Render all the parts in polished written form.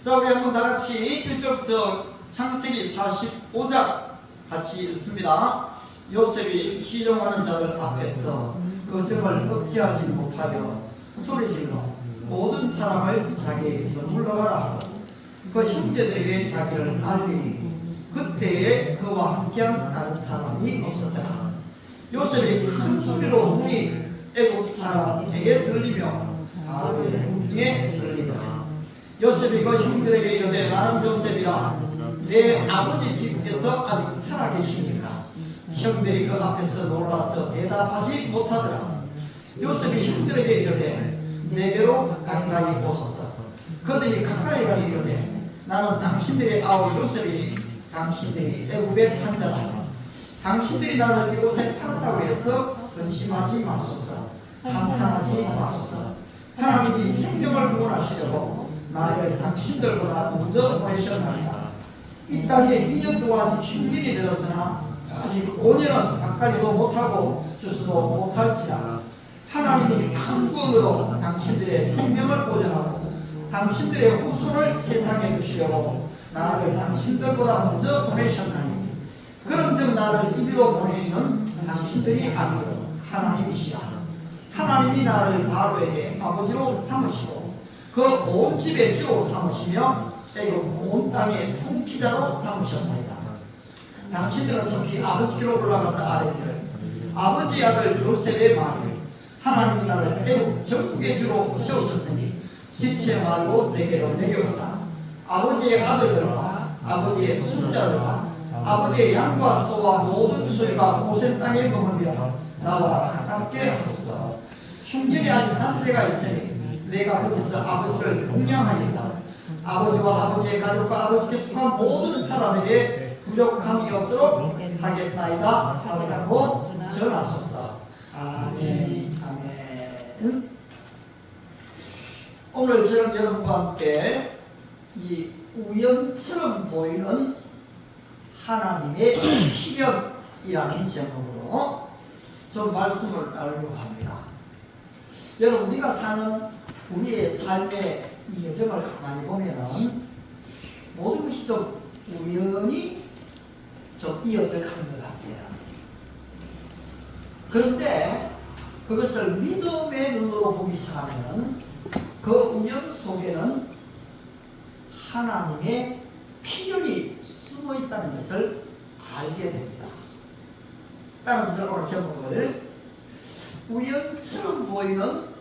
자, 우리 한번 다 같이 1절부터 창세기 45장 같이 읽습니다. 요셉이 시종하는 자들 앞에서 그 점을 억제하지 못하여 소리질러 모든 사람을 자기에게서 물러가라 하고 그 형제들에게 자기를 알리니 그때에 그와 함께한 다른 사람이 없었더라. 요셉이 큰 소리로 문이 애국 사람에게 들리며 바로의 궁중에 들리더라. 요셉이 그 형들에게 이르되 나는 요셉이라 내 아버지 집에서 아직 살아계시니까 형들이 그 앞에서 놀라서 대답하지 못하더라. 요셉이 형들에게 이르되 내게로 가까이 오소서. 그들이 가까이 가니 이르되 나는 당신들의 아우 요셉이니 당신들이 애굽의 판자라. 당신들이 나를 이곳에 팔았다고 해서 근심하지 마소서. 한탄하지 마소서. 하나님이 생명을 구원하시려고 나를 당신들보다 먼저 보내셨나이다. 이 땅에 2년 동안 흉년이 되었으나 아직 5년은 가까이도 못하고 주지도 못할지라. 하나님이 큰 구원으로 당신들의 생명을 보존하고 당신들의 후손을 세상에 두시려고 나를 당신들보다 먼저 보내셨나니 그런즉 나를 이리로 보내는 당신들이 아니요 하나님이시라. 하나님이 나를 바로에게 아버지로 삼으시고 그 온 집의 주로 삼으시며 애굽 온 땅의 통치자로 삼으셨나이다. 당신들은 속히 아버지께로 올라가서 아뢰기를 아버지 아들 요셉의 말이 하나님이 나를 애굽 전국의 주로 세우셨으니 지체 말고 내게로 내려오사 아버지의 아들들과 아버지의 손자들과 아버지의 양과 소와 모든 소유가 고센 땅에 머물며 나와 가깝게 하소서. 흉년이 아직 5대가 있으니 내가 거기서 아버지를 공양하리이다. 아버지와 아버지의 가족과 아버지께 속한 모든 사람에게 부족함이 없도록 하겠나이다 하라고 전하소서. 아멘. 아멘. 오늘 저는 여러분과 함께 이 우연처럼 보이는 하나님의 필연이라는 제목으로 좀 말씀을 나누려고 합니다. 여러분, 우리가 사는 우리의 삶의 이 여정을 가만히 보면은 모든 것이 좀 우연히 좀 이어져 가는 것 같아요. 그런데 그것을 믿음의 눈으로 보기 시작하면 그 우연 속에는 하나님의 필연이 숨어 있다는 것을 알게 됩니다. 따라서 저는 오늘 제목을 우연처럼 보이는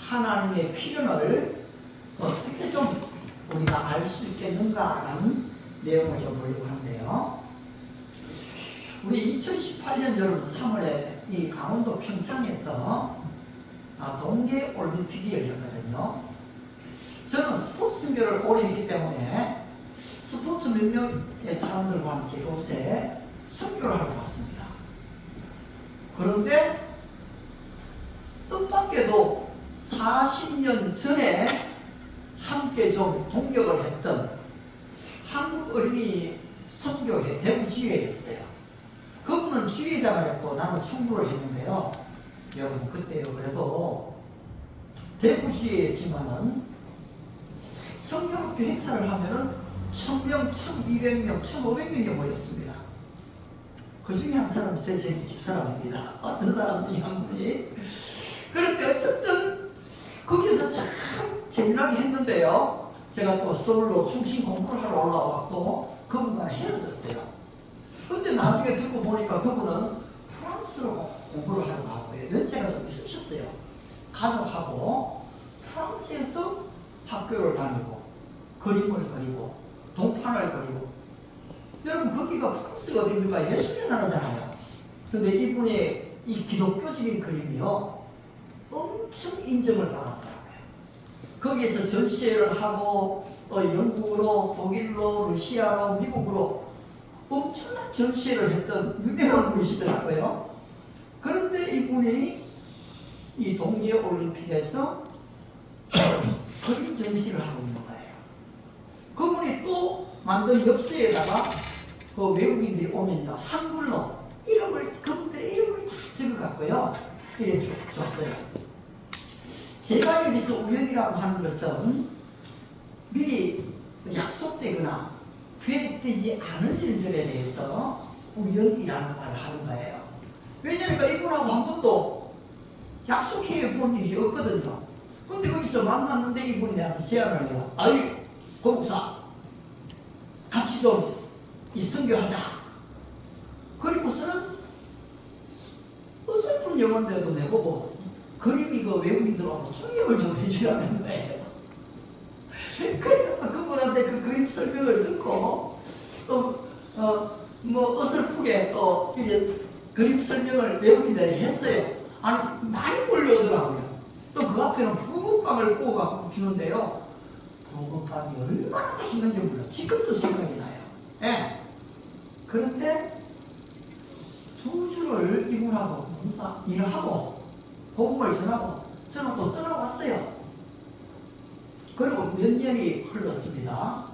하나님의 필연을 어떻게 좀 우리가 알 수 있겠는가라는 내용을 좀 보려고 하는데요. 우리 2018년 여름 3월에 이 강원도 평창에서 동계 올림픽이 열렸거든요. 저는 스포츠 선교를 오래 했기 때문에 스포츠 몇 명의 사람들과 함께 그곳에 선교를 하러 갔습니다. 그런데 뜻밖에도 40년 전에 함께 좀 동역을 했던 한국 어린이 선교회 대구 지회였어요. 그분은 지회자였고 나는 총무를 했는데요. 여러분, 그때요 그래도 대구 지회였지만은 성경학교 행사를 하면은 1000명, 1200명, 1500명이 모였습니다. 그 중에 한 사람이 저희 집사람입니다. 어떤 사람 중에 한 분이. 그런데 어쨌든 거기서 참 재미나게 했는데요. 제가 또 서울로 중심 공부를 하러 올라왔고 그분과는 헤어졌어요. 근데 나중에 듣고 보니까 그분은 프랑스로 공부를 하러 가고요. 연세가 좀 있으셨어요. 가족하고 프랑스에서 학교를 다니고 그림을 그리고 동판을 그리고 여러분, 거기가 프랑스가 어딥니까? 예술의 나라잖아요. 근데 이분의 이 기독교적인 그림이요 엄청 인정을 받았더라고요. 거기에서 전시회를 하고 또 영국으로, 독일로, 러시아로, 미국으로 엄청난 전시회를 했던 유명한 분이시더라고요. 그런데 이분이 이 동계 올림픽에서 그림 전시를 하고 있는 거예요. 그분이 또 만든 엽서에다가 그 외국인들이 오면요 한글로 이름을, 그분들의 이름을 다 적어갖고요 이래 줬어요. 제가 여기서 우연이라고 하는 것은 미리 계속되거나 계획되지 않은 일들에 대해서 우연이라는 말을 하는 거예요. 왜냐니까 이분하고 한 번도 약속해 본 일이 없거든요. 근데 거기서 만났는데 이분이 내한테 제안을 해요. 아유, 고목사, 같이 좀 이 선교하자. 그리고서는 어설픈 영어인데도 내보고 그림이 그 외국인들하고 통역을 좀 해주라는 거예요. 그러니까 그분한테 그 그림 설명을 듣고 뭐 어설프게 또 이제 그림 설명을 외국인들이 했어요. 아니 많이 몰려오더라고요. 또 그 앞에는 붕어빵을 구워갖고 주는데요. 붕어빵이 얼마나 맛있는지 몰라요. 지금도 생각이 나요. 예. 그런데 2주를 이분하고 봉사 일을 하고 복음을 전하고 저는 또 떠나왔어요. 그리고 몇 년이 흘렀습니다.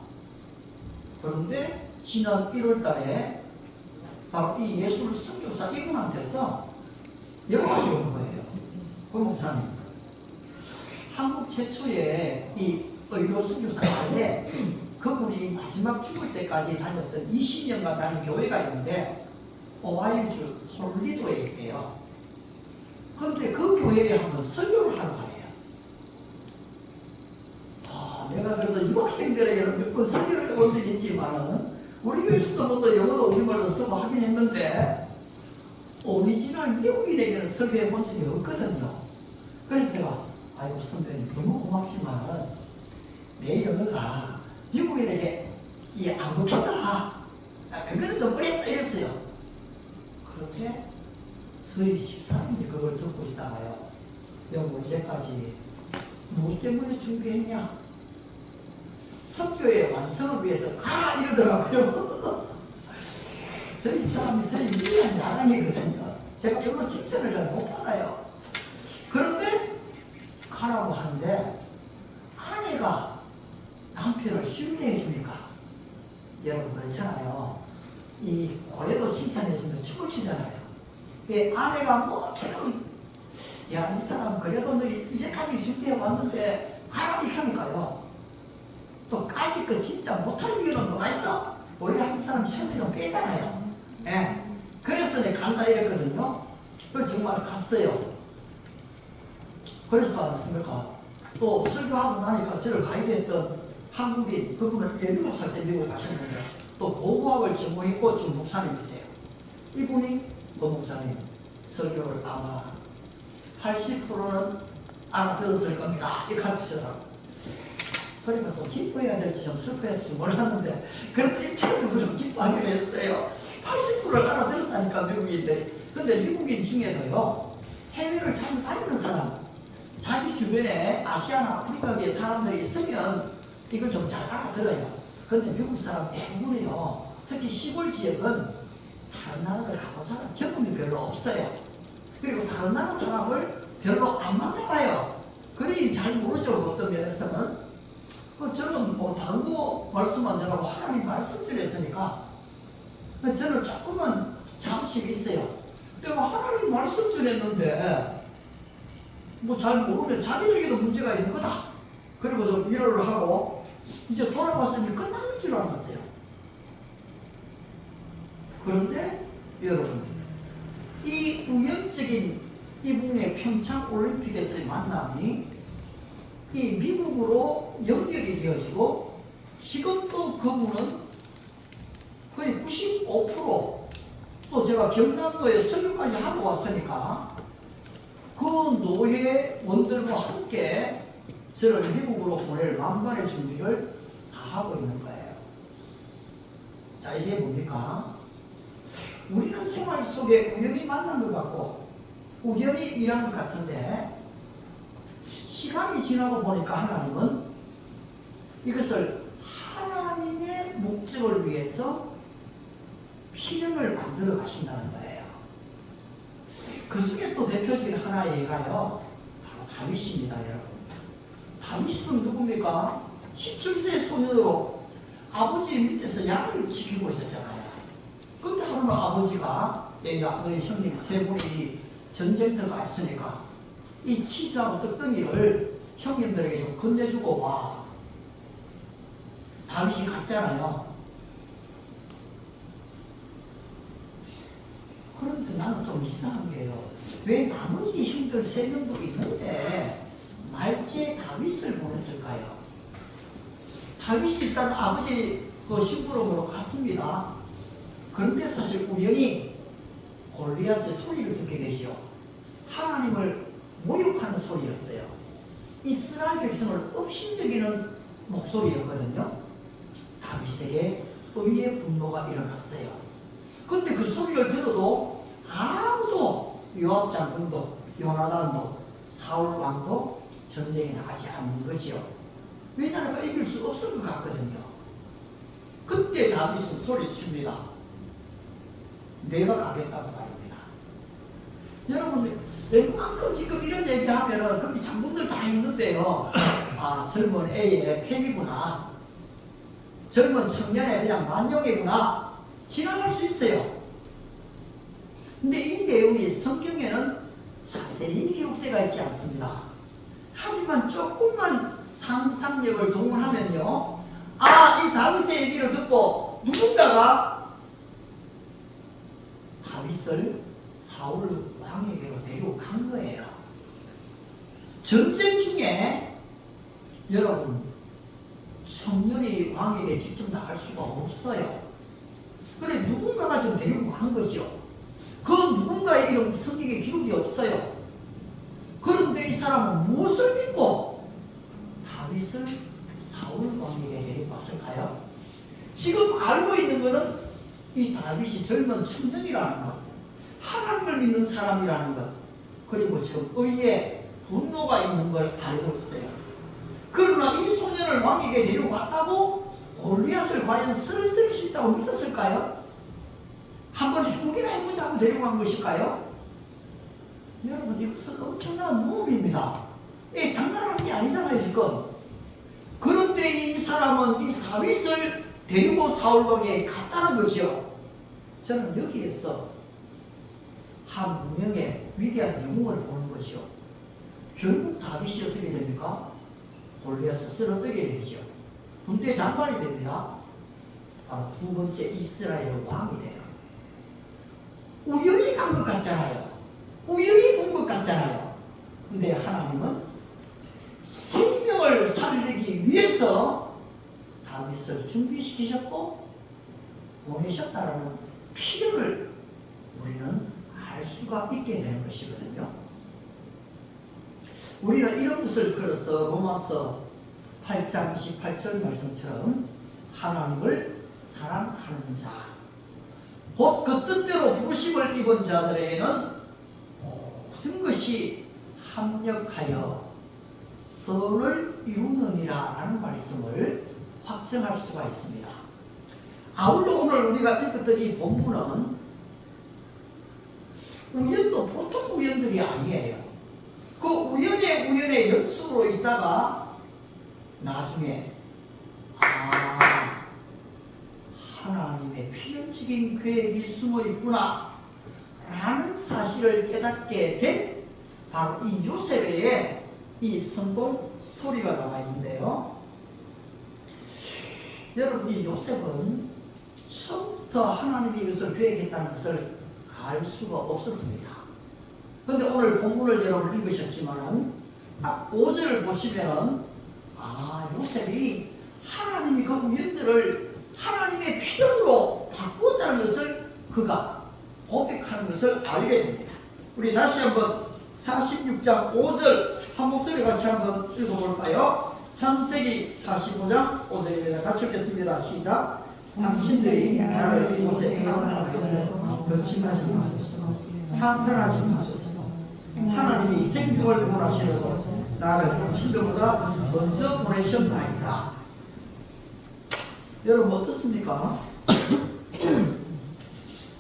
그런데 지난 1월 달에 바로 이 예술 선교사 이분한테서 연락이 온 거예요. 고목사님, 한국 최초의 이 의료 선교사인데 그분이 마지막 죽을 때까지 다녔던 20년간 다닌 교회가 있는데 오하이주 톨리도에 있대요. 그런데 그 교회에 한번 설교를 하러 가래요. 내가 그래도 유학생들에게는 몇 번 설교를 해본 적이 있지만은 우리 교회에서도 뭐또 영어도 우리말로 쓰고 하긴 했는데 오리지널 미국인에게는 설교해 본 적이 없거든요. 그래서 내가 아이고 선배님 너무 고맙지만 내 영어가 미국인에게 안 먹힌다. 그거는 좀 어렵다 이랬어요. 그런데 저희 집사람이 그걸 듣고 있다가요. 여보 이제까지 뭐 때문에 준비했냐? 선교의 완성을 위해서 가! 이러더라고요. 저희 사람이 저희 유일한 자랑이거든요. 제가 별로 칭찬을 잘 못 받아요. 그런데 가라고 하는데 아내가 남편을 심리해 주니까 여러분 그렇잖아요. 이 고래도 칭찬해주면 치고치잖아요. 아내가 뭐처럼 야 이 사람 그래도 너 이제까지 준비해 왔는데 가라 이렇게 하니까요. 또 까짓 거 진짜 못할 이유는 뭐가 있어? 원래 한 사람 시험에 좀 빼잖아요. 예. 그래서 내가 간다 이랬거든요. 그래서 정말 갔어요. 그래서 않습니까? 또 설교하고 나니까 저를 가이드했던 한국인 그분은 17살 때 미국 가셨는데 또 고고학을 전공했고 지금 목사님이세요. 이분이 목사님 설교를 아마 80%는 알아들었을 겁니다. 이렇게 하시더라고요. 그러니까 좀 기뻐해야 될지 좀 슬퍼해야 될지 몰랐는데 그래도 일차적으로 좀 기뻐하기로 했어요. 80%를 알아들었다니까 미국인들이. 근데 미국인 중에도요 해외를 자주 다니는 사람 자기 주변에 아시아나 아프리카계 사람들이 있으면 이걸 좀 잘 알아들어요. 근데 미국 사람 대부분이요 특히 시골 지역은 다른 나라를 가고 사는 경험이 별로 없어요. 그리고 다른 나라 사람을 별로 안 만나봐요. 그러니 잘 모르죠. 어떤 면에서는 저는 뭐 다른 거 말씀 안 전하고 하나님 말씀 전했으니까 저는 조금은 자부심이 있어요. 내가 하나님 말씀 전했는데 뭐 잘 모르면 자기들에게도 문제가 있는 거다. 그리고 좀 위로를 하고 이제 돌아왔으니 끝나는 줄 알았어요. 그런데 여러분 이 우연적인 이분의 평창 올림픽에서의 만남이 이 미국으로 연결이 되어지고 지금도 그분은 거의 95%또 제가 경남도에 설교까지 하고 왔으니까 그 노회원들과 함께 저를 미국으로 보낼 만반의 준비를 다 하고 있는 거예요. 자 이게 뭡니까? 우리는 생활 속에 우연히 만난 것 같고 우연히 일한 것 같은데 시간이 지나고 보니까 하나님은 이것을 하나님의 목적을 위해서 필연을 만들어 가신다는 거예요. 그 중에 또 대표적인 하나의 예가요 바로 다윗입니다. 여러분 다윗은 누굽니까? 17세 소년으로 아버지 밑에서 양을 지키고 있었잖아요. 근데 하루는 아버지가 너희 형님 세 분이 전쟁터가 있으니까 이 치즈하고 떡덩이를 형님들에게 좀 건네주고 와. 다윗이 갔잖아요. 그런데 나는 좀 이상한 게요. 왜 나머지 형들 3명도 있는데 말째 다윗을 보냈을까요? 다윗이 일단 아버지 그 심부름으로 갔습니다. 그런데 사실 우연히 골리앗의 소리를 듣게 되시오. 하나님을 모욕하는 소리였어요. 이스라엘 백성을 업신여기는 목소리였거든요. 다윗에게 의의 분노가 일어났어요. 그런데 그 소리를 들어도 아무도 요압 장군도 요나단도 사울 왕도 전쟁에 나가지 않는 거지요. 왜냐하면 이길 수 없을 것 같거든요. 그때 다윗은 소리칩니다. 내가 가겠다고 말입니다. 여러분, 웬만큼 지금 이런 얘기하면은 거기 장군들 다 있는데요. 아, 젊은 애의 팬이구나. 젊은 청년의 그냥 만용이구나. 지나갈 수 있어요. 근데 이 내용이 성경에는 자세히 기록되어 있지 않습니다. 하지만 조금만 상상력을 동원하면요, 아, 이 다윗의 얘기를 듣고 누군가가 다윗을 사울 왕에게로 데리고 간 거예요. 전쟁 중에 여러분, 청년이 왕에게 직접 나갈 수가 없어요. 그런데 누군가가 좀 데리고 간 거죠. 그 누군가의 이름 성경에 기록이 없어요. 그런데 이 사람은 무엇을 믿고 다윗을 사울 왕에게 데리고 왔을까요? 지금 알고 있는 것은 이 다윗이 젊은 청년이라는 것, 하나님을 믿는 사람이라는 것, 그리고 지금 의에 분노가 있는 걸 알고 있어요. 그러나 이 소년을 왕에게 데리고 왔다고 골리앗을 과연 쓰러뜨릴 수 있다고 믿었을까요? 한번 해보기나 해보자고 데리고 간 것일까요? 여러분, 이것은 엄청난 모험입니다. 이 장난하는 게 아니잖아요, 지금. 그런데 이 사람은 이 다윗을 데리고 사울왕에게 갔다는 거죠. 저는 여기에서 한 무명의 위대한 영웅을 보는 것이요. 결국 다윗이 어떻게 됩니까? 골리앗을 쓰러뜨리게 되죠. 군대 장관이 됩니다. 바로 두 번째 이스라엘 왕이 돼요. 우연히 간 것 같잖아요. 우연히 본 것 같잖아요. 근데 하나님은 생명을 살리기 위해서 다윗을 준비시키셨고 보내셨다라는 필요를 우리는 알 수가 있게 되는 것이거든요. 우리는 이런 것을 걸어서 로마서 8장 28절 말씀처럼 하나님을 사랑하는 자, 곧 그 뜻대로 부르심을 입은 자들에게는 모든 것이 합력하여 선을 이루느니라 라는 말씀을 확정할 수가 있습니다. 아울러 오늘 우리가 읽었던 이 본문은 우연도 보통 우연들이 아니에요. 그 우연의 연속으로 있다가 나중에 하나님의 필연적인 계획이 숨어 있구나 라는 사실을 깨닫게 된 바로 이 요셉의 이 성공 스토리가 나와 있는데요. 여러분, 이 요셉은 처음부터 하나님이 이것을 계획했다는 것을 알 수가 없었습니다. 그런데 오늘 본문을 여러분 읽으셨지만은 딱 5절을 보시면은 요셉이 하나님이 그 우연들을 하나님의 필요로 바꾸었다는 것을 그가 고백하는 것을 알게 됩니다. 우리 다시 한번 46장 5절 한 목소리 같이 한번 읽어볼까요? 창세기 45장 5절입니다. 같이 읽겠습니다. 시작. 당신들이 나를 이곳에 파견하여 근심하지 마소서. 한탄하지 마소서. 하나님이 생명을 원하시려서 나를 당신들보다 먼저 보내셨나이다. 여러분 어떻습니까?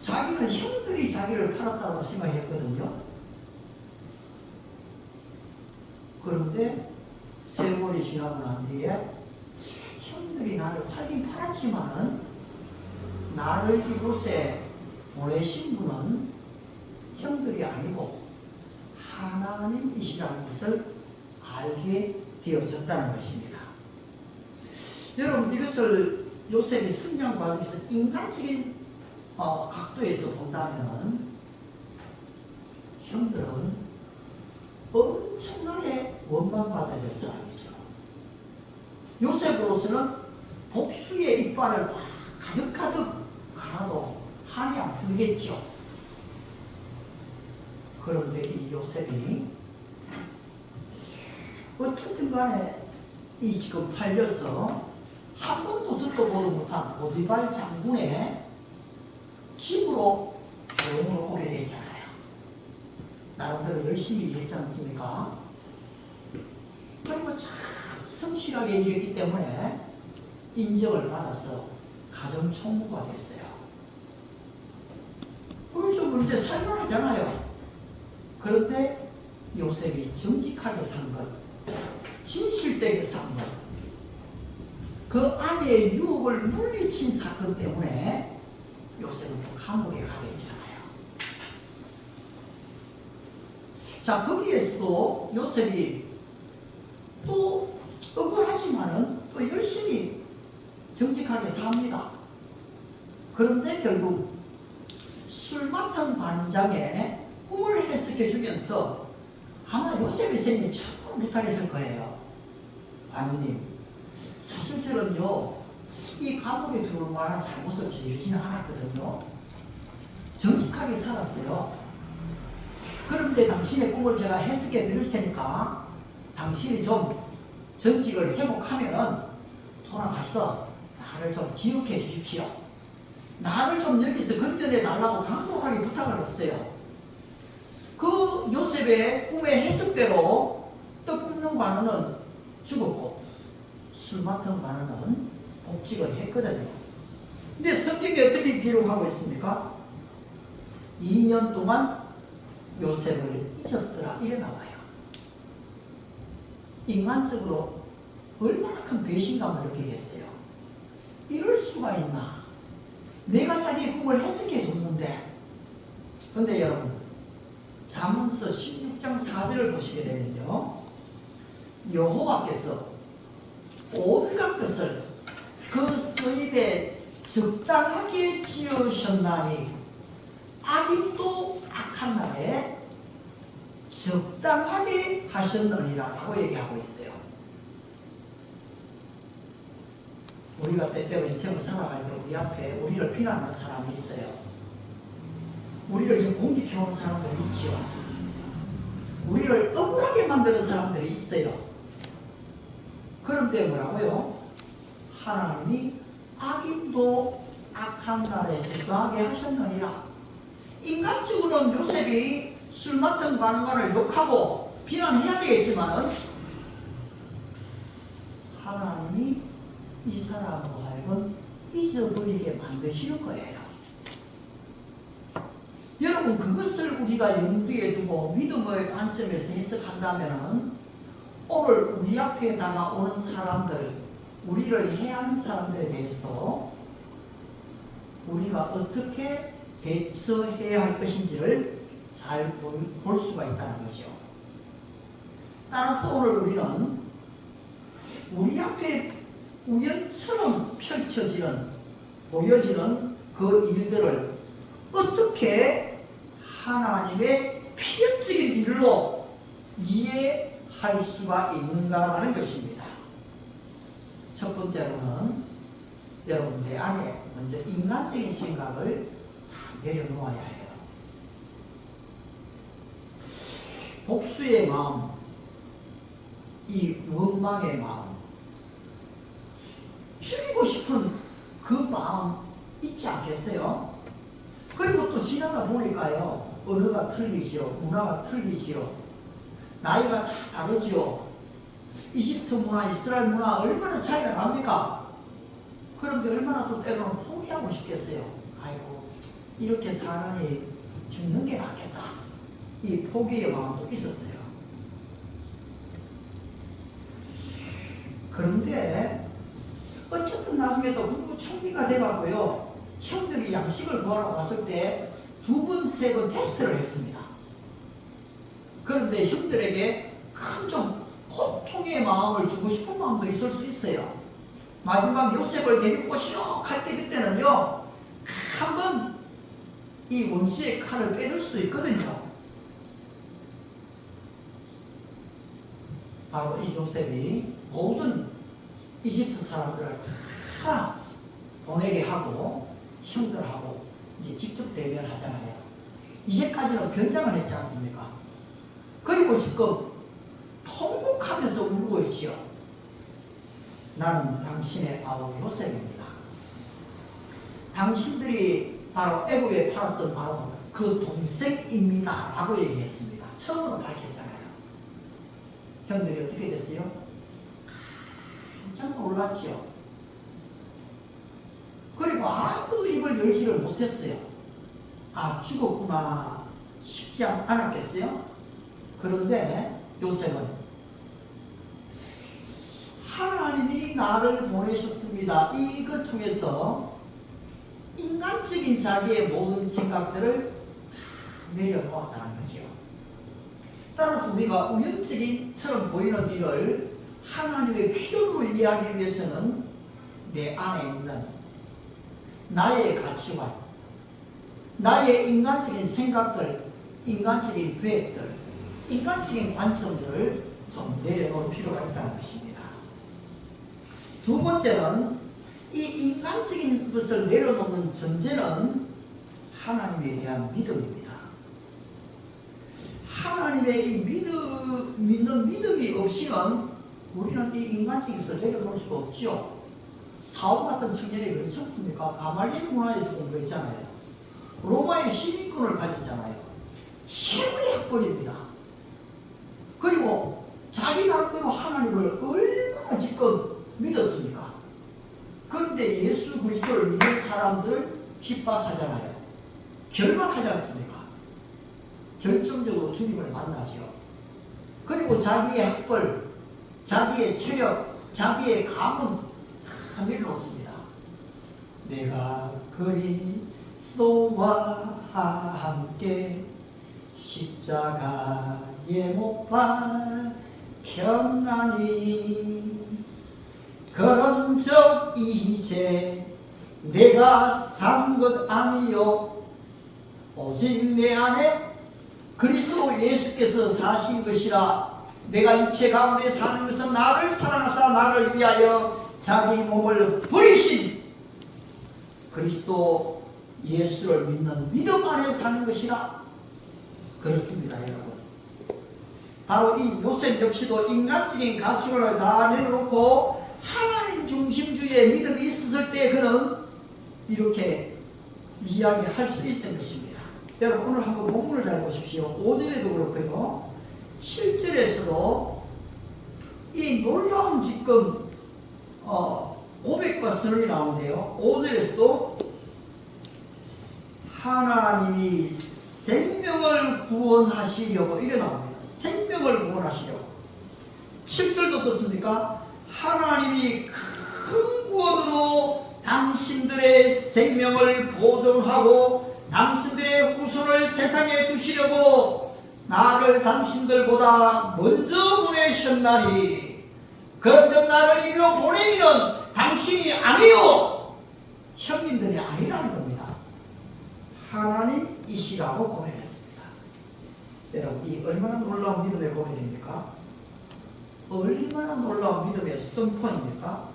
자기는 형들이 자기를 팔았다고 생각했거든요. 그런데 세월이 지나고 난 뒤에 형들이 나를 팔긴 팔았지만은 나를 이곳에 보내신 분은 형들이 아니고 하나님이시라는 것을 알게 되어졌다는 것입니다. 여러분 이것을 요셉의 성장 과정에서 인간적인 각도에서 본다면 형들은 엄청나게 원망받아야 될 사람이죠. 요셉으로서는 복수의 이빨을 막 가득가득 갈아도 한이 안 풀리겠죠. 그런데 이 요셉이 어쨌든 간에 이 지금 팔려서 한 번도 듣도 보도 못한 보디발 장군의 집으로 조용으로 오게 됐잖아요. 나름대로 열심히 일했지 않습니까? 그리고 참 성실하게 일했기 때문에 인정을 받아서 가정총무가 됐어요. 그렇죠. 문제 살만하잖아요. 그런데 요셉이 정직하게 산 것, 진실되게 산 것, 그 아내의 유혹을 물리친 사건 때문에 요셉은 또 감옥에 가게 되잖아요. 자, 거기에서도 요셉이 또 억울하지만은 또 열심히 정직하게 삽니다. 그런데 결국 술 맡은 관장의 꿈을 해석해 주면서 아마 요셉의 생에 처음 부탁했을 거예요. 관우님, 사실 저는요, 이 감옥에 들어올 만한 잘못을 저지르지는 않았거든요. 정직하게 살았어요. 그런데 당신의 꿈을 제가 해석해 드릴 테니까 당신이 좀 정직을 회복하면은 돌아가서 나를 좀 기억해 주십시오. 나를 좀 여기서 건져내 달라고 강력하게 부탁을 했어요. 그 요셉의 꿈의 해석대로 떡 굽는 관원은 죽었고 술 맡은 관원은 복직을 했거든요. 근데 성경에 어떻게 기록하고 있습니까? 2년 동안 요셉을 잊었더라 이래 나와요. 인간적으로 얼마나 큰 배신감을 느끼겠어요. 이럴 수가 있나? 내가 자기의 꿈을 해석해 줬는데. 근데 여러분, 잠언서 16장 4절을 보시게 되면요, 여호와께서 온갖 것을 그 서입에 적당하게 지으셨나니 악인도 악한 날에 적당하게 하셨느니라 라고 얘기하고 있어요. 우리가 때때로 인생을 살아갈 때 우리 앞에 우리를 비난하는 사람이 있어요. 우리를 좀 공격해오는 사람들이 있지요. 우리를 억울하게 만드는 사람들이 있어요. 그런데 뭐라고요? 하나님이 악인도 악한 날에 적당하게 하셨느니라. 인간적으로는 요셉이 술 맡은 관원을 욕하고 비난해야 되겠지만 하나님이 이 사람으로 하여금 잊어버리게 만드시는 거예요. 여러분, 그것을 우리가 염두에 두고 믿음의 관점에서 해석한다면 오늘 우리 앞에 다가오는 사람들, 우리를 해하는 사람들에 대해서도 우리가 어떻게 대처해야 할 것인지를 잘 볼 수가 있다는 것이요. 따라서 오늘 우리는 우리 앞에 우연처럼 보여지는 그 일들을 어떻게 하나님의 필연적인 일로 이해할 수가 있는가라는 것입니다. 첫 번째로는 여러분, 내 안에 먼저 인간적인 생각을 다 내려놓아야 해요. 복수의 마음, 이 원망의 마음, 죽이고 싶은 그 마음 있지 않겠어요? 그리고 또 지나다 보니까요, 언어가 틀리지요, 문화가 틀리지요, 나이가 다 다르지요. 이집트 문화, 이스라엘 문화 얼마나 차이가 납니까? 그런데 얼마나 또 때로는 포기하고 싶겠어요. 아이고, 이렇게 사람이 죽는 게 낫겠다. 이 포기의 마음도 있었어요. 그런데 어쨌든 나중에 또 국무총리가 돼가고요, 형들이 양식을 구하러 왔을 때 2번, 3번 테스트를 했습니다. 그런데 형들에게 큰 좀 고통의 마음을 주고 싶은 마음도 있을 수 있어요. 마지막 요셉을 데리고 오시오 할 때 그때는요 한번 이 원수의 칼을 빼들 수도 있거든요. 바로 이 요셉이 모든 이집트 사람들을 다 보내게 하고 형들하고 이제 직접 대면하잖아요. 이제까지는 변장을 했지 않습니까? 그리고 지금 통곡하면서 울고 있지요. 나는 당신의 아우 요셉입니다. 당신들이 바로 애굽에 팔았던 바로 그 동생입니다 라고 얘기했습니다. 처음으로 밝혔잖아요. 형들이 어떻게 됐어요? 깜짝 놀랐지요. 그리고 아무도 입을 열지를 못했어요. 아, 죽었구나 싶지 않았겠어요? 그런데 요셉은 하나님이 나를 보내셨습니다. 이걸 통해서 인간적인 자기의 모든 생각들을 내려놓았다는 거죠. 따라서 우리가 우연적인처럼 보이는 일을 하나님의 필요로 이해하기 위해서는 내 안에 있는 나의 가치관, 나의 인간적인 생각들, 인간적인 계획들, 인간적인 관점들을 좀 내려놓을 필요가 있다는 것입니다. 두 번째는 이 인간적인 것을 내려놓는 전제는 하나님에 대한 믿음입니다. 하나님의 이 믿는 믿음이 없이는 우리는 이 인간적인 것을 내려놓을 수가 없죠. 사울 같은 청년이 그렇지 않습니까? 가말리엘 문화에서 공부했잖아요. 로마의 시민권을 가졌잖아요. 최고의 학벌입니다. 그리고 자기 나름대로 하나님을 얼마나 지금 믿었습니까? 그런데 예수 그리스도를 믿는 사람들을 핍박하잖아요. 결박하지 않습니까? 결정적으로 주님을 만나죠. 그리고 자기의 학벌, 자기의 체력, 자기의 가문 다 내려놓습니다. 내가 그리스도와 함께 십자가에 못 박혔나니 그런 적 이제 내가 산 것 아니요 오직 내 안에 그리스도 예수께서 사신 것이라. 내가 육체 가운데 사는 것은 나를 사랑하사 나를 위하여 자기 몸을 버리신 그리스도 예수를 믿는 믿음 안에 사는 것이라. 그렇습니다, 여러분. 바로 이 요셉 역시도 인간적인 가치관을 다 내려놓고 하나님 중심주의의 믿음이 있었을 때 그는 이렇게 이야기할 수 있었던 것입니다. 여러분 오늘 한번 본문을 잘 보십시오. 5절에도 그렇고요 7절에서도 이 놀라운 지금 고백과 선언이 나오는데요. 5절에서도 하나님이 생명을 구원하시려고 이래 나옵니다. 생명을 구원하시려고. 7절도 어떻습니까? 하나님이 큰 구원으로 당신들의 생명을 보존하고 당신들의 후손을 세상에 두시려고 나를 당신들보다 먼저 보내셨나니 그런즉 나를 이리로 보내기는 당신이 아니요 형님들이 아니라는 겁니다. 하나님이시라고 고백했습니다. 여러분 이 얼마나 놀라운 믿음의 고백입니까? 얼마나 놀라운 믿음의 선포입니까?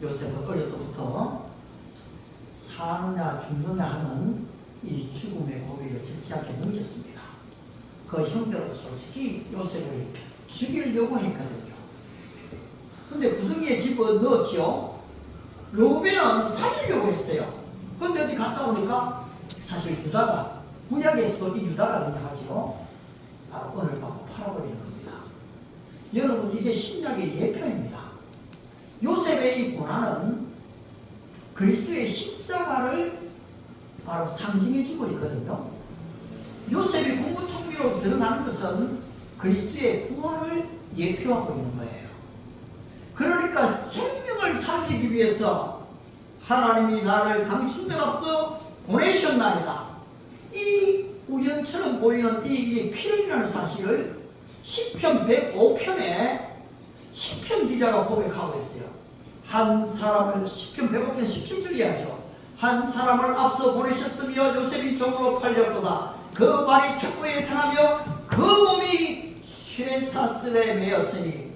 요셉은 어려서부터 사느냐 죽느냐 하는 이 죽음의 고비를 절제하게 넘겼습니다. 그 형들은 솔직히 요셉을 죽이려고 했거든요. 근데 구덩이에 집어넣었죠. 르우벤은 살리려고 했어요. 근데 어디 갔다 오니까 사실 유다가 구약에서도 이 유다가 등장하죠. 바로 오늘 밤 팔아버리는 겁니다. 여러분 이게 신약의 예표입니다. 요셉의 이 고난은 그리스도의 십자가를 바로 상징해주고 있거든요. 요셉이 국무총리로 드러나는 것은 그리스도의 부활을 예표하고 있는 거예요. 그러니까 생명을 살리기 위해서 하나님이 나를 당신들 앞서 보내셨나이다. 이 우연처럼 보이는 이 필연이라는 사실을 시편 105편에 시편 기자가 고백하고 있어요. 한 사람을 시편 105편 17절 이야기죠. 한 사람을 앞서 보내셨으며 요셉이 종으로 팔렸도다. 그 말이 책구에 상하며 그 몸이 쇠사슬에 매였으니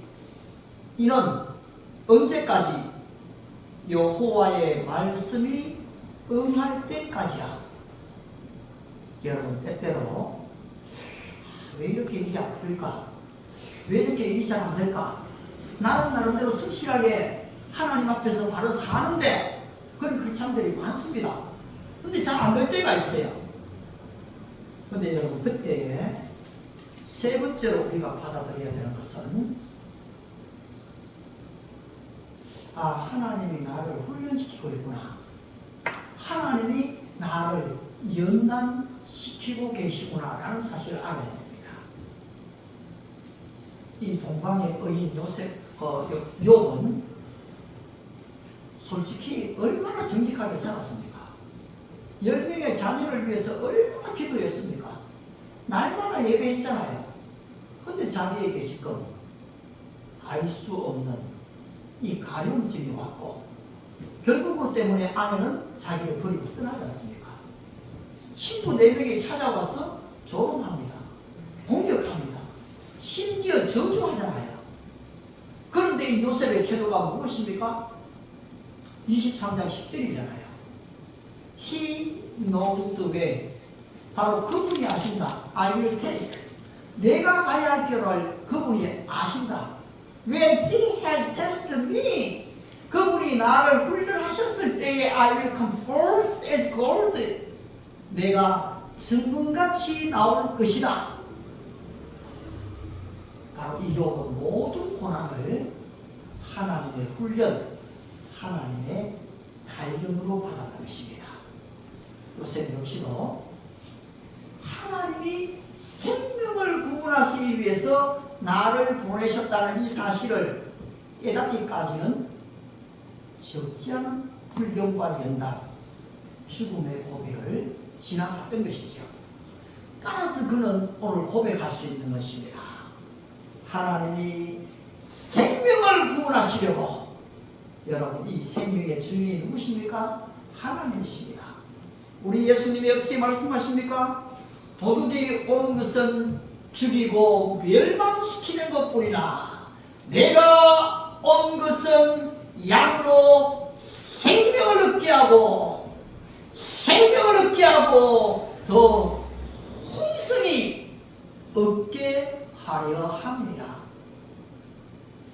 이는 언제까지? 여호와의 말씀이 응할 때까지라. 여러분, 때때로 왜 이렇게 일이 아플까? 왜 이렇게 일이 잘 안 될까? 나는 나름대로 성실하게 하나님 앞에서 바로 사는데 그런 크리스찬들이 많습니다. 근데 잘 안 될 때가 있어요. 근데 여러분, 그때에 세 번째로 우리가 받아들여야 되는 것은 하나님이 나를 훈련시키고 있구나. 하나님이 나를 연단시키고 계시구나 라는 사실을 알아야 됩니다. 이 동방의 의인 욥은 솔직히 얼마나 정직하게 살았습니까? 10명의 자녀를 위해서 얼마나 기도했습니까? 날마다 예배했잖아요. 근데 자기에게 지금 알 수 없는 이 가려움증이 왔고 결국 그 때문에 아내는 자기를 버리고 떠나지 않습니까? 친구 4명이 찾아와서 조롱합니다. 공격합니다. 심지어 저주하잖아요. 그런데 이 요셉의 태도가 무엇입니까? 23장 10절이잖아요. He knows the way. 바로 그분이 아신다. I will take. 내가 가야 할 길을 그분이 아신다. When he has tested me. 그분이 나를 훈련하셨을 때에 I will come forth as gold. 내가 정금같이 나올 것이다. 바로 이 욥은 모든 고난을 하나님의 훈련, 하나님의 단련으로 받았던 것입니다. 요셉 역시도 하나님이 생명을 구원하시기 위해서 나를 보내셨다는 이 사실을 깨닫기까지는 적지 않은 불경과 연단, 죽음의 고비를 지나갔던 것이죠. 따라서 그는 오늘 고백할 수 있는 것입니다. 하나님이 생명을 구원하시려고, 여러분, 이 생명의 주인이 누구십니까? 하나님이십니다. 우리 예수님이 어떻게 말씀하십니까? 도둑이 온 것은 죽이고 멸망시키는 것뿐이나 내가 온 것은 양으로 생명을 얻게 하고 더 풍성히 얻게 하려 함이니라.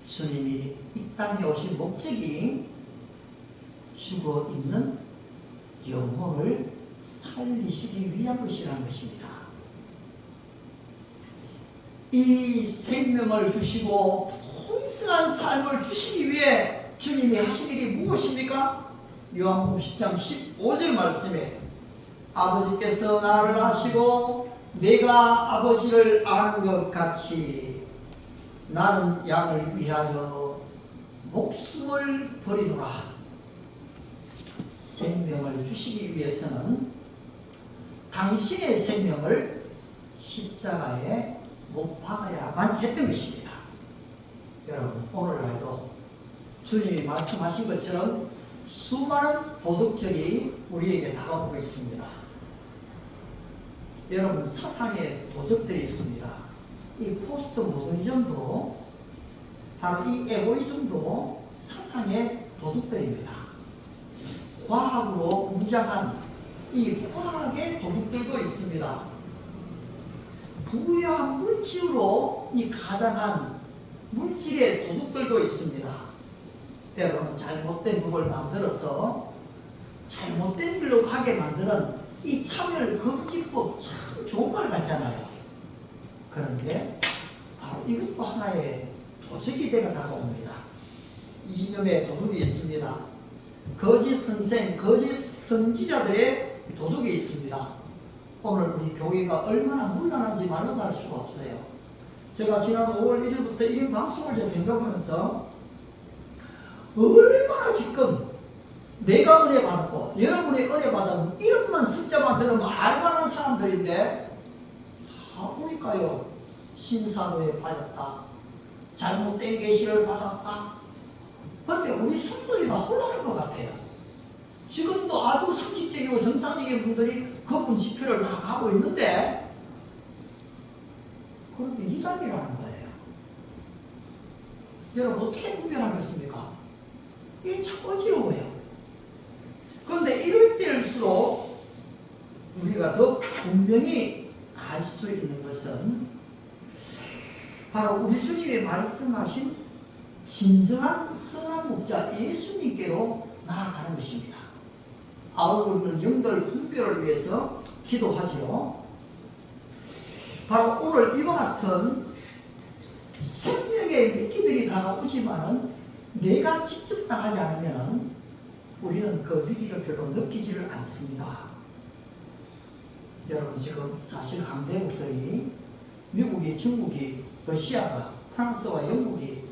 주님이 이 땅에 오신 목적이 죽어 있는 영혼을 살리시기 위한 것이라는 것입니다. 이 생명을 주시고 풍성한 삶을 주시기 위해 주님이 하신 일이 무엇입니까? 요한복음 10장 15절 말씀에 아버지께서 나를 아시고 내가 아버지를 아는 것 같이 나는 양을 위하여 목숨을 버리노라. 생명을 주시기 위해서는 당신의 생명을 십자가에 못 박아야만 했던 것입니다. 여러분, 오늘날도 주님이 말씀하신 것처럼 수많은 도덕적이 우리에게 다가오고 있습니다. 여러분, 사상의 도적들이 있습니다. 이 포스트 모더니즘도 바로 이 에고이즘도 사상의 도둑들입니다. 과학으로 무장한 이 과학의 도둑들도 있습니다. 부유한 물질로 이 가장한 물질의 도둑들도 있습니다. 여러분, 잘못된 법을 만들어서 잘못된 길로 가게 만드는 이 차별금지법 참 좋은 말 같잖아요. 그런데 바로 이것도 하나의 도적이 되어 다가옵니다. 이념의 도둑이 있습니다. 거짓 선생, 거짓 선지자들의 도둑이 있습니다. 오늘 우리 교회가 얼마나 문란한지 말로 할 수가 없어요. 제가 지난 5월 1일부터 1인 방송을 변경하면서 얼마나 지금 내가 은혜 받았고 여러분이 은혜 받은 이름만 숫자만 들으면 알만한 사람들인데 다 보니까요, 신사로에 빠졌다, 잘못된 계시를 받았다. 그런데 우리 성도들이 다 혼란할 것 같아요. 지금도 아주 상식적이고 정상적인 분들이 그분 집회를 다 가고 있는데, 그런데 이단이라는 거예요. 여러분 어떻게 분별하겠습니까? 이게 참 어지러워요. 그런데 이럴 때일수록 우리가 더 분명히 알 수 있는 것은 바로 우리 주님이 말씀하신 진정한 선한 목자 예수님께로 나아가는 것입니다. 아울러는 영들 분별을 위해서 기도하지요. 바로 오늘 이와 같은 생명의 위기들이 다가오지만은 내가 직접 당하지 않으면 우리는 그 위기를 별로 느끼지를 않습니다. 여러분 지금 사실 강대국들이 미국이, 중국이, 러시아가, 프랑스와 영국이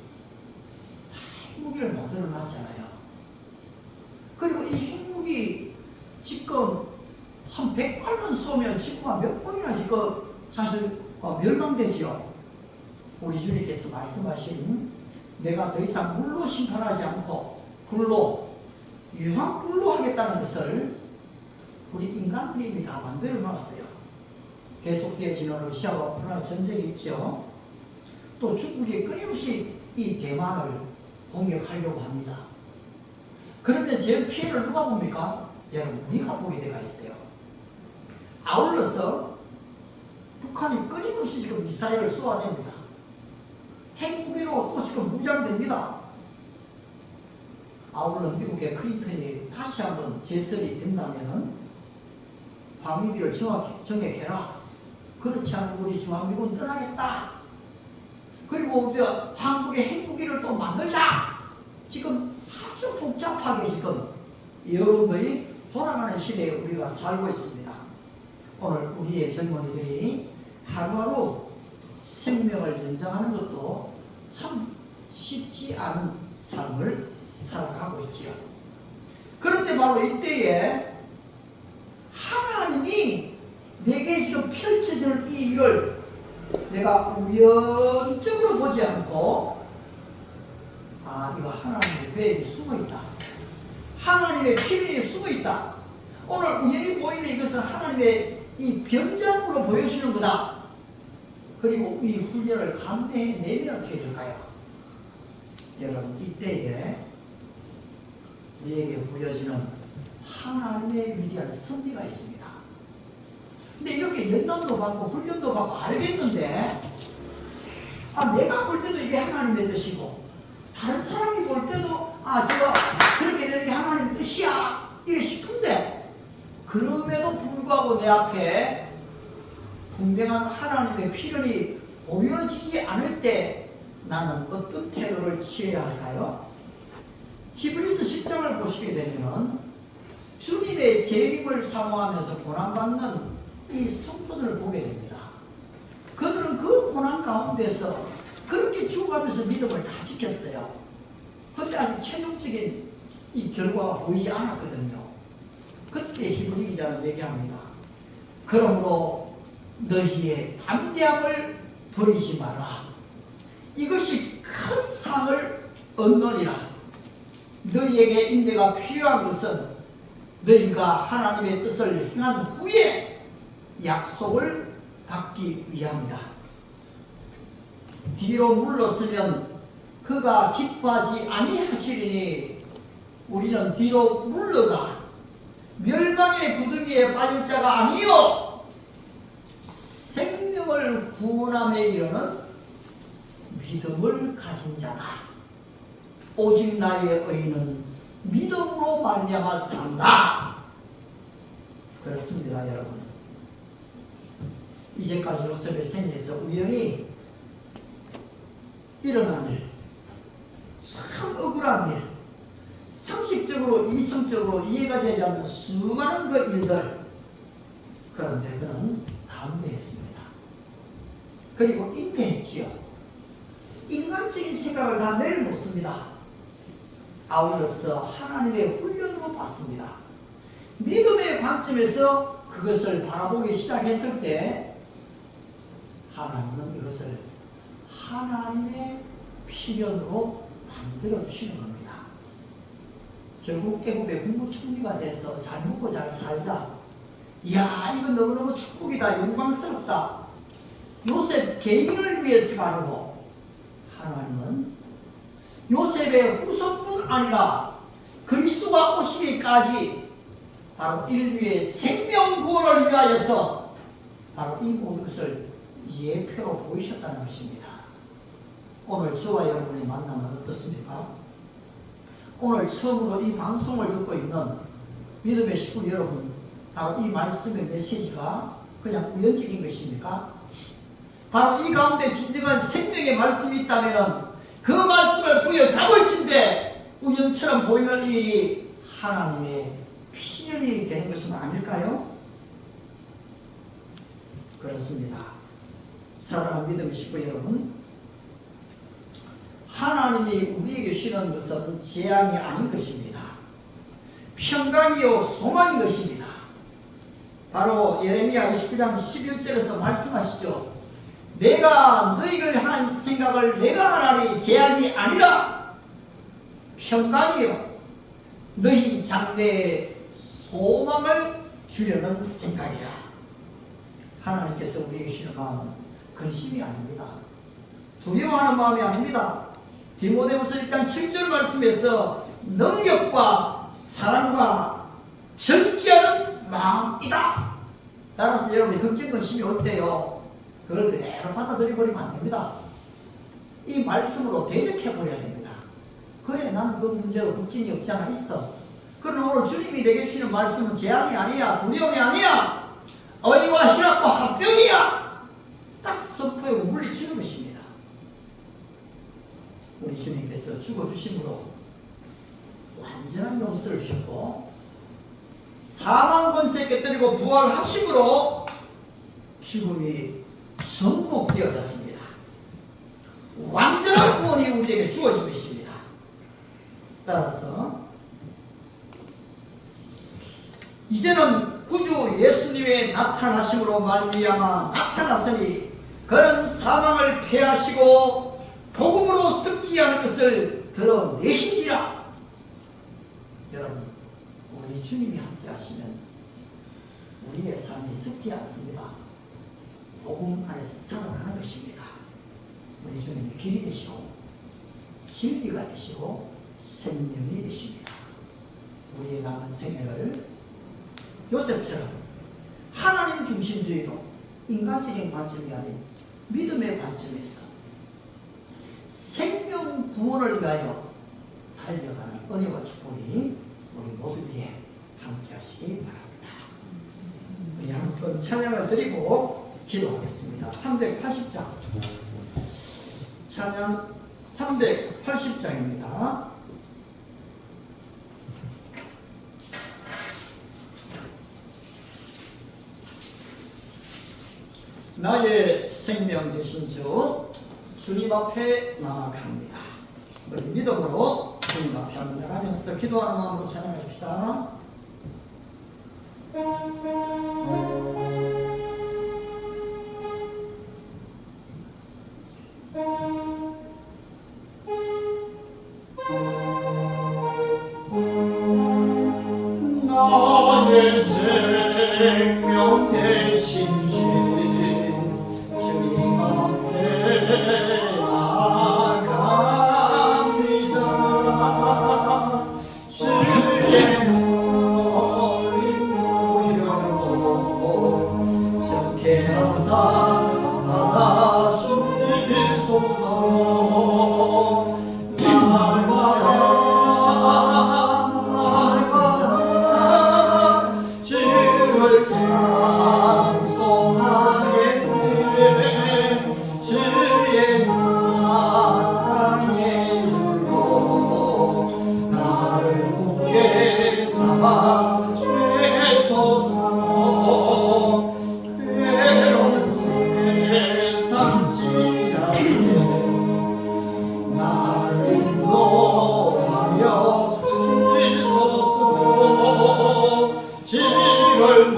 다 핵무기를 만들어 놨잖아요. 그리고 이 핵무기 지금 한 100발만 쏘면 지구가 몇 번이나 지금 사실 멸망되지요. 우리 주님께서 말씀하신 내가 더 이상 물로 심판하지 않고 불로, 유황불로 하겠다는 것을 우리 인간들이 다 만들어 놨어요. 계속되어지는 러시아와 우크라이나 전쟁이 있죠. 또 중국이 끊임없이 이 대만을 공격하려고 합니다. 그런데 제일 피해를 누가 봅니까? 여러분, 우리가 보게 되어 있어요. 아울러서 북한이 끊임없이 지금 미사일을 쏘아댑니다. 핵무기로 또 지금 무장됩니다. 아울러 미국의 클린턴이 다시 한번 재설이 된다면 방위비를 정액해라. 그렇지 않으면 우리 중앙미군 떠나겠다. 그리고 우리가 한국의 핵무기를 또 만들자. 지금 아주 복잡하게 지금 여러분들이 돌아가는 시대에 우리가 살고 있습니다. 오늘 우리의 젊은이들이 하루하루 생명을 연장하는 것도 참 쉽지 않은 삶을 살아가고 있지요. 그런데 바로 이때에 하나님이 내게 지금 펼쳐질 이 일을 내가 우연적으로 보지 않고 이거 하나님의 계획이 숨어있다. 하나님의 비밀이 숨어있다. 오늘 우연히 보이는 이것은 하나님의 이 변장으로 보여주는 거다. 그리고 이 훈련을 감내해내면 어떻게 될까요? 여러분 이때에 우리에게 보여지는 하나님의 위대한 섭리가 있습니다. 근데 이렇게 연단도 받고 훈련도 받고 알겠는데 내가 볼 때도 이게 하나님의 뜻이고 다른 사람이 볼 때도 저거 그렇게 되는 게 하나님의 뜻이야 이래 싶은데 그럼에도 불구하고 내 앞에 분명한 하나님의 필연이 보여지지 않을 때 나는 어떤 태도를 취해야 할까요? 히브리서 10장을 보시게 되면 주님의 재림을 사모하면서 고난받는 이 성도들을 보게 됩니다. 그들은 그 고난 가운데서 그렇게 죽어가면서 믿음을 다 지켰어요. 그런데 아주 최종적인 이 결과가 보이지 않았거든요. 그때 히브리 기자는 얘기합니다. 그러므로 너희의 담대함을 버리지 마라. 이것이 큰 상을 얻느니라. 너희에게 인내가 필요한 것은 너희가 하나님의 뜻을 행한 후에 약속을 받기 위함이다. 뒤로 물러서면 그가 기뻐하지 아니하시리니 우리는 뒤로 물러가 멸망의 구덩이에 빠질 자가 아니요 생명을 구원함에 이르는 믿음을 가진 자다. 오직 나의 의는 믿음으로 말미암아 산다. 그렇습니다, 여러분. 이제까지 요셉의 생애에서 우연히 일어난 일, 참 억울한 일, 상식적으로 이성적으로 이해가 되지 않는 수많은 그 일들, 그런데 그는 감내했습니다. 그리고 인내했지요. 인간적인 생각을 다 내려놓습니다. 아울러서 하나님의 훈련으로 받습니다. 믿음의 관점에서 그것을 바라보기 시작했을 때 하나님은 이것을 하나님의 필연으로 만들어 주시는 겁니다. 결국 애굽의 국무총리가 돼서 잘 먹고 잘 살자. 이야, 이거 너무너무 축복이다, 영광스럽다. 요셉 개인을 위해서가 아니고 하나님은 요셉의 후손뿐 아니라 그리스도가 오시기까지 바로 인류의 생명 구원을 위하여서 바로 이 모든 것을 예표로 보이셨다는 것입니다. 오늘 저와 여러분의 만남은 어떻습니까? 오늘 처음으로 이 방송을 듣고 있는 믿음의 식구 여러분, 바로 이 말씀의 메시지가 그냥 우연적인 것입니까? 바로 이 가운데 진정한 생명의 말씀이 있다면 그 말씀을 부여잡을 텐데 우연처럼 보이는 일이 하나님의 필연이 되는 것은 아닐까요? 그렇습니다. 사랑하는 믿음의 식구 여러분, 하나님이 우리에게 주시는 것은 재앙이 아닌 것입니다. 평강이요 소망인 것입니다. 바로 예레미야 29장 11절에서 말씀하시죠. 내가 너희를 향한 생각을 내가 하나니 재앙이 아니라 평강이요 너희 장래에 소망을 주려는 생각이라. 하나님께서 우리에게 주시는 마음은 근심이 아닙니다. 두려워하는 마음이 아닙니다. 디모데후서 1장 7절 말씀에서 능력과 사랑과 절제하는 마음이다. 따라서 여러분이 걱정 근심이 올 때요, 그걸 그대로 받아들여버리면 안 됩니다. 이 말씀으로 대적해버려야 됩니다. 그래, 난 그 문제로 걱정이 없잖아, 있어. 그러나 오늘 주님이 내게 주시는 말씀은 재앙이 아니야, 두려움이 아니야, 의와 희락과 합병이야. 딱 선포하고 물리치는 것입니다. 우리 주님께서 죽어주심으로 완전한 용서를 주셨고 사망 권세 깨뜨리고 부활하심으로 죽음이 정복되어졌습니다. 완전한 구원이 우리에게 주어진 것입니다. 따라서 이제는 구주 예수님의 나타나심으로 말미암아 나타났으니 그는 사망을 패하시고 복음으로 썩지 않은 것을 드러내신지라. 여러분, 우리 주님이 함께 하시면 우리의 삶이 썩지 않습니다. 복음 안에서 살아가는 것입니다. 우리 주님이 길이 되시고 진리가 되시고 생명이 되십니다. 우리의 남은 생애를 요셉처럼 하나님 중심주의로 인간적인 관점이 아닌 믿음의 관점에서 생명 구원을 위하여 달려가는 은혜와 축복이 우리 모두 위에 함께 하시기 바랍니다. 우리 한번 찬양을 드리고 기도하겠습니다. 380장 찬양 380장입니다. 나의 생명 되신 주 주님 앞에 나아갑니다. 우리 믿음으로 주님 앞에 한번 나가면서 기도하는 마음으로 찬양하십시다. 나의 생명 되신 주 주님 앞에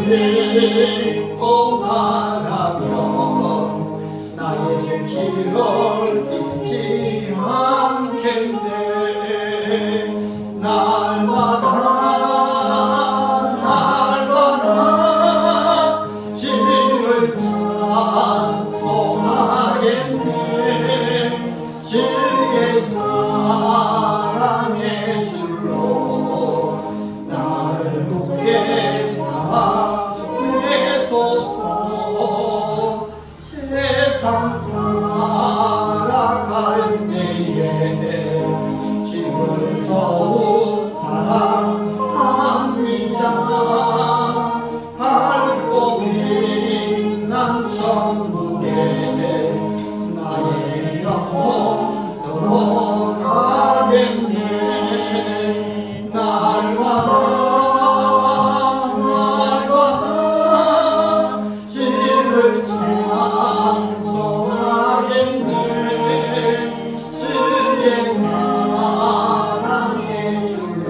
믿고 나가면 나의 길을 잊지 않아. 날마다 주를 찬송하겠네. 주의 사랑의 줄로 나를 돕게 삼으소서. 세상 살아갈 때에 주를 더욱 사랑합니다. 밝고 빛난 천국에 나의 영혼 들어가겠네. 날마다 주를 찬송하겠네. 주의 사랑의 줄로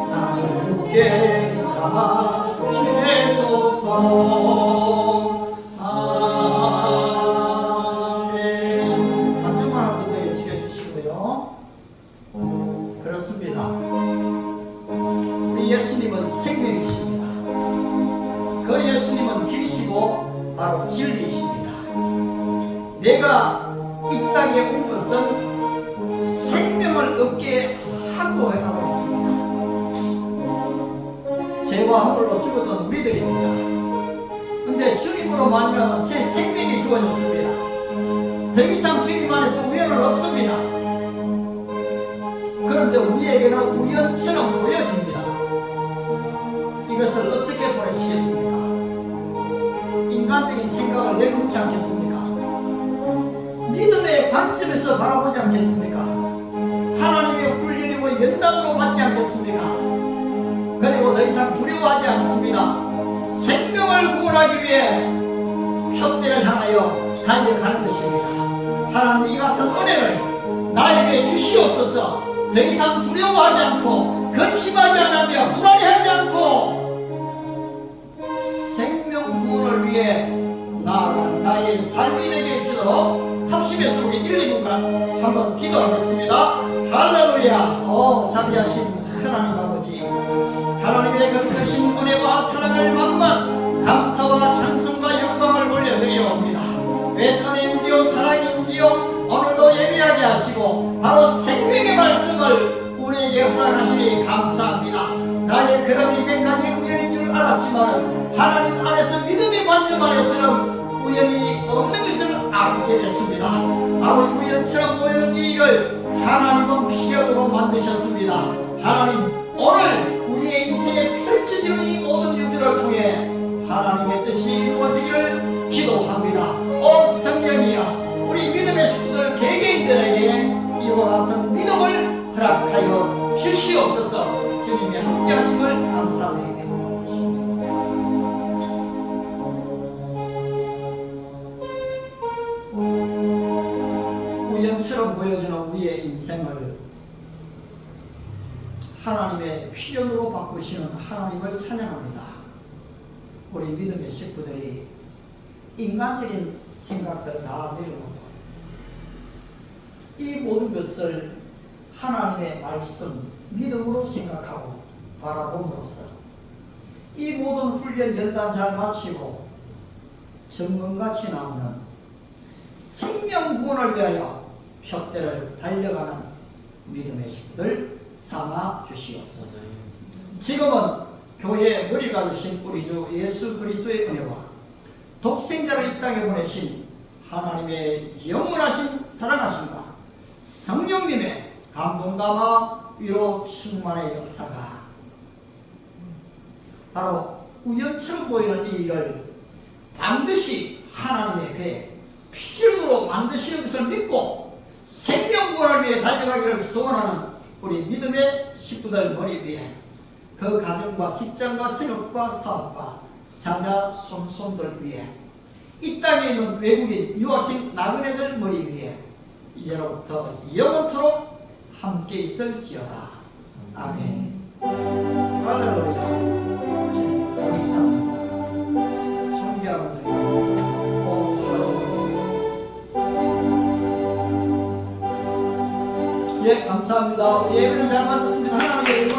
나를 굳게 잡아 주소서. 아멘. 반주만 한 번 더 예식해 주시고요. 그렇습니다. 우리 예수님은 생명이십니다. 그 예수님은 길이시고 바로 진리이십니다. 내가 이 땅에 온 것은 생명을 얻게 하고 행하고 있습니다. 죄와 허물로 죽었던 우리들입니다. 근데 주님으로 말미암아 새 생명이 주어졌습니다. 더 이상 주님 안에서 우연은 없습니다. 그런데 우리에게는 우연처럼 보여집니다. 이것을 어떻게 보내시겠습니까? 인간적인 생각을 내놓지 않겠습니까? 믿음의 관점에서 바라보지 않겠습니까? 하나님의 훈련이고 연단으로 받지 않겠습니까? 그리고 더 이상 두려워하지 않습니다. 생명을 구원하기 위해 표대를 향하여 달려가는 것입니다. 하나님 이 같은 은혜를 나에게 주시옵소서. 더 이상 두려워하지 않고 근심하지 않으며 불안해하지 않고 생명 구원을 위해 나아가는 나의 삶이 되게 해주시도록 합심해서 우리 1, 2분간 한번 기도하겠습니다. 할렐루야. 자비하신 하나님 아버지, 하나님의 그 크신 은혜와 사랑을 만만 감사와 찬송과 영광을 올려드리옵니다. 웬 은혜인지요 사랑인지요 오늘도 예비하게 하시고 바로 생명의 말씀을 우리에게 허락하시니 감사합니다. 나의 그런 이제까지 우연인 줄 알았지만 하나님 안에서 믿음의 관점 안에서는 우연이 없는 것을 알게 됐습니다. 바로 우연처럼 보이는 이 일을 하나님은 필연으로 만드셨습니다. 하나님 오늘 우리의 인생에 펼쳐지는 이 모든 일들을 통해 하나님의 뜻이 이루어지기를 기도합니다. 성령이여 우리 믿음의 식구들 개개인들에게 이와 같은 믿음을 허락하여 주시옵소서. 주님의 함께하심을 감사드립니다. 우연처럼 보여지는 우리의 인생을 하나님의 필연으로 바꾸시는 하나님을 찬양합니다. 우리 믿음의 식구들이 인간적인 생각들 다 내려놓고 이 모든 것을 하나님의 말씀, 믿음으로 생각하고 바라봄으로써 이 모든 훈련 연단 잘 마치고 정금같이 나오는 생명 구원을 위하여 표대를 달려가는 믿음의 식구들 삼아 주시옵소서. 지금은 교회의 머리가 되신 우리 주 예수 그리스도의 은혜와 독생자를 이 땅에 보내신 하나님의 영원하신 사랑하심과 성령님의 감동감화 위로 충만의 역사가 바로 우연처럼 보이는 이 일을 반드시 하나님의 배 필연으로 만드시는 것을 믿고 생명구원을 위해 달려가기를 소원하는 우리 믿음의 식구들 머리 위에 그 가정과 직장과 생업과 사업과 자자 손손들 위에 이 땅에 있는 외국인 유학생 나그네들 머리 위에 이제로부터 영원토록 함께 있을지어다. 아멘. 할렐루야. 주님 감사합니다. 존귀한 주님. 예, 감사합니다. 예배는 잘 마쳤습니다. 하나님의